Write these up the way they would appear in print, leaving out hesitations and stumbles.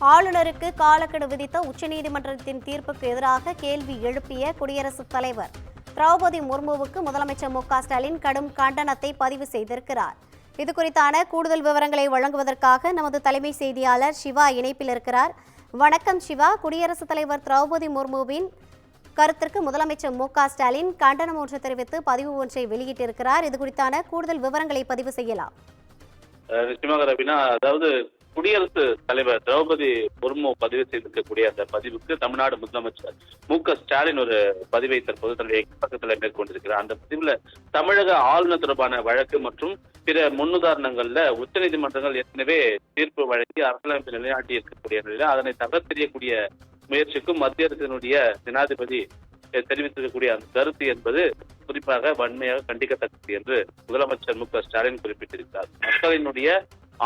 ஆளுநருக்கு காலக்கெடு விதித்த உச்சநீதிமன்றத்தின் தீர்ப்புக்கு எதிராக கேள்வி எழுப்பிய குடியரசுத் தலைவர் திரௌபதி முர்முவுக்கு முதலமைச்சர் மு.க.ஸ்டாலின் கடும் கண்டனத்தை பதிவு செய்திருக்கிறார். இதுகுறித்தான கூடுதல் விவரங்களை வழங்குவதற்காக நமது தலைமை செய்தியாளர் சிவா இணைப்பில் இருக்கிறார். வணக்கம் சிவா. குடியரசுத் தலைவர் திரௌபதி முர்முவின் கருத்திற்கு முதலமைச்சர் மு.க.ஸ்டாலின் கண்டனம் ஒன்று தெரிவித்து பதிவு ஒன்றை வெளியிட்டிருக்கிறார். இதுகுறித்தான கூடுதல் விவரங்களை பதிவு செய்யலாம். நிச்சயமாக ரவினா, அதாவது குடியரசுத் தலைவர் திரௌபதி முர்மு பதிவு செய்திருக்கக்கூடிய அந்த பதிவுக்கு தமிழ்நாடு முதலமைச்சர் மு.க.ஸ்டாலின் ஒரு பதிவை தற்போது தன்னுடைய பக்கத்தில் மேற்கொண்டிருக்கிறார். அந்த பதிவுல தமிழக ஆளுநர் தொடர்பான வழக்கு மற்றும் பிற முன்னுதாரணங்கள்ல உச்சநீதிமன்றங்கள் ஏற்கனவே தீர்ப்பு வழங்கி அரசியலமைப்பு நிலைநாட்டி இருக்கக்கூடிய நிலையில அதனை தகர்த்தெறியக்கூடிய முயற்சிக்கும் மத்திய அரசினுடைய ஜனாதிபதி தெரிவித்திருக்கக்கூடிய அந்த கருத்து என்பது குறிப்பாக வன்மையாக கண்டிக்கத்தக்கது என்று முதலமைச்சர் மு.க.ஸ்டாலின் குறிப்பிட்டிருக்கிறார். மக்களினுடைய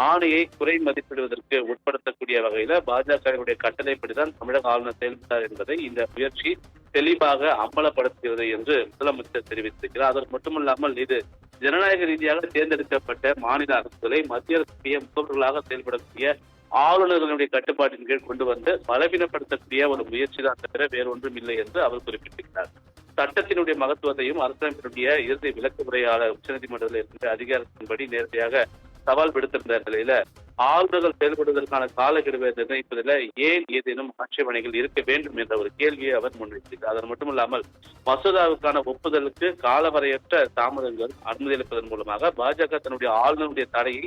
ஆணையை குறை மதிப்பிடுவதற்கு உட்படுத்தக்கூடிய வகையில பாஜகவினுடைய கட்டளைப்படிதான் தமிழக ஆளுநர் செயல்பட்டார் என்பதை இந்த முயற்சி தெளிவாக அம்பலப்படுத்துகிறது என்று முதலமைச்சர் தெரிவித்திருக்கிறார். அதற்கு மட்டுமல்லாமல் இது ஜனநாயக ரீதியாக தேர்ந்தெடுக்கப்பட்ட மாநில அரசுகளை மத்திய அரசுடைய முகவர்களாக செயல்படக்கூடிய ஆளுநர்களுடைய கட்டுப்பாட்டின் கீழ் கொண்டு வந்து பலவீனப்படுத்தக்கூடிய ஒரு முயற்சி தான் தவிர வேறொன்றும் இல்லை என்று அவர் குறிப்பிட்டிருக்கிறார். சட்டத்தினுடைய மகத்துவத்தையும் அரசியலமைப்பினுடைய இறுதி விளக்க உரையாளர் உச்சநீதிமன்றத்தில் இருக்கின்ற அதிகாரத்தின்படி நேரடியாக சவால் விடுத்திருந்த நிலையில ஆளுநர்கள் செயல்படுவதற்கான காலக்கெடுவை நிர்ணயிப்பதில் ஏன் ஏதேனும் ஆட்சேபனைகள் இருக்க வேண்டும் என்ற ஒரு கேள்வியை அவர் முன்வைத்திருக்கிறார். அது மட்டுமல்லாமல் மசோதாவுக்கான ஒப்புதலுக்கு காலவரையற்ற தாமதங்கள் அனுமதி அளிப்பதன் மூலமாக பாஜக தன்னுடைய ஆளுநருடைய தடையை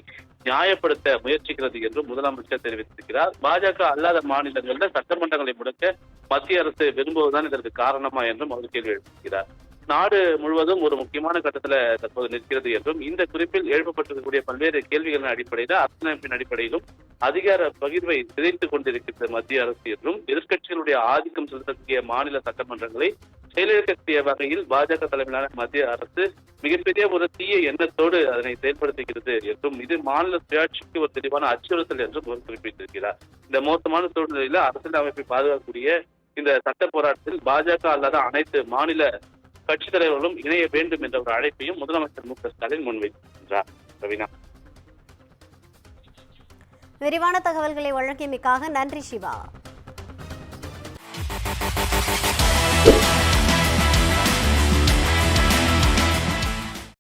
நியாயப்படுத்த முயற்சிக்கிறது என்று முதலமைச்சர் தெரிவித்திருக்கிறார். பாஜக அல்லாத மாநிலங்களில் சட்டமன்றங்களை முடக்க மத்திய அரசு விரும்புவதுதான் இதற்கு காரணமா என்றும் அவர் கேள்வி எழுப்பியிருக்கிறார். நாடு முழுவதும் ஒரு முக்கியமான கட்டத்தில் தற்போது நிற்கிறது என்றும் இந்த குறிப்பில் எழுப்பப்பட்டிருக்கக்கூடிய பல்வேறு கேள்விகளின் அடிப்படையில் அரசியலமைப்பின் அடிப்படையிலும் அதிகார பகிர்வை சிதைத்துக் கொண்டிருக்கின்ற மத்திய அரசு என்றும் எதிர்க்கட்சிகளுடைய ஆதிக்கம் செலுத்தக்கூடிய மாநில சட்டமன்றங்களை செயலிழக்கக்கூடிய வகையில் பாஜக தலைமையிலான மத்திய அரசு மிகப்பெரிய ஒரு தீய எண்ணத்தோடு அதனை செயல்படுத்துகிறது என்றும் இது மாநில சுயாட்சிக்கு ஒரு தெளிவான அச்சுறுத்தல் என்றும் அவர் குறிப்பிட்டிருக்கிறார். இந்த மோசமான சூழ்நிலையில அரசியல் அமைப்பை பாதுகாக்கக்கூடிய இந்த சட்ட போராட்டத்தில் பாஜக அல்லாத அனைத்து மாநில கட்சித் தலைவர்களும் இணைய வேண்டும் என்ற ஒரு அழைப்பையும் முதலமைச்சர் மு.க.ஸ்டாலின் முன்வைத்திருக்கிறார். ரவீனா, விரிவான தகவல்களை வழங்கியமைக்காக நன்றி சிவா.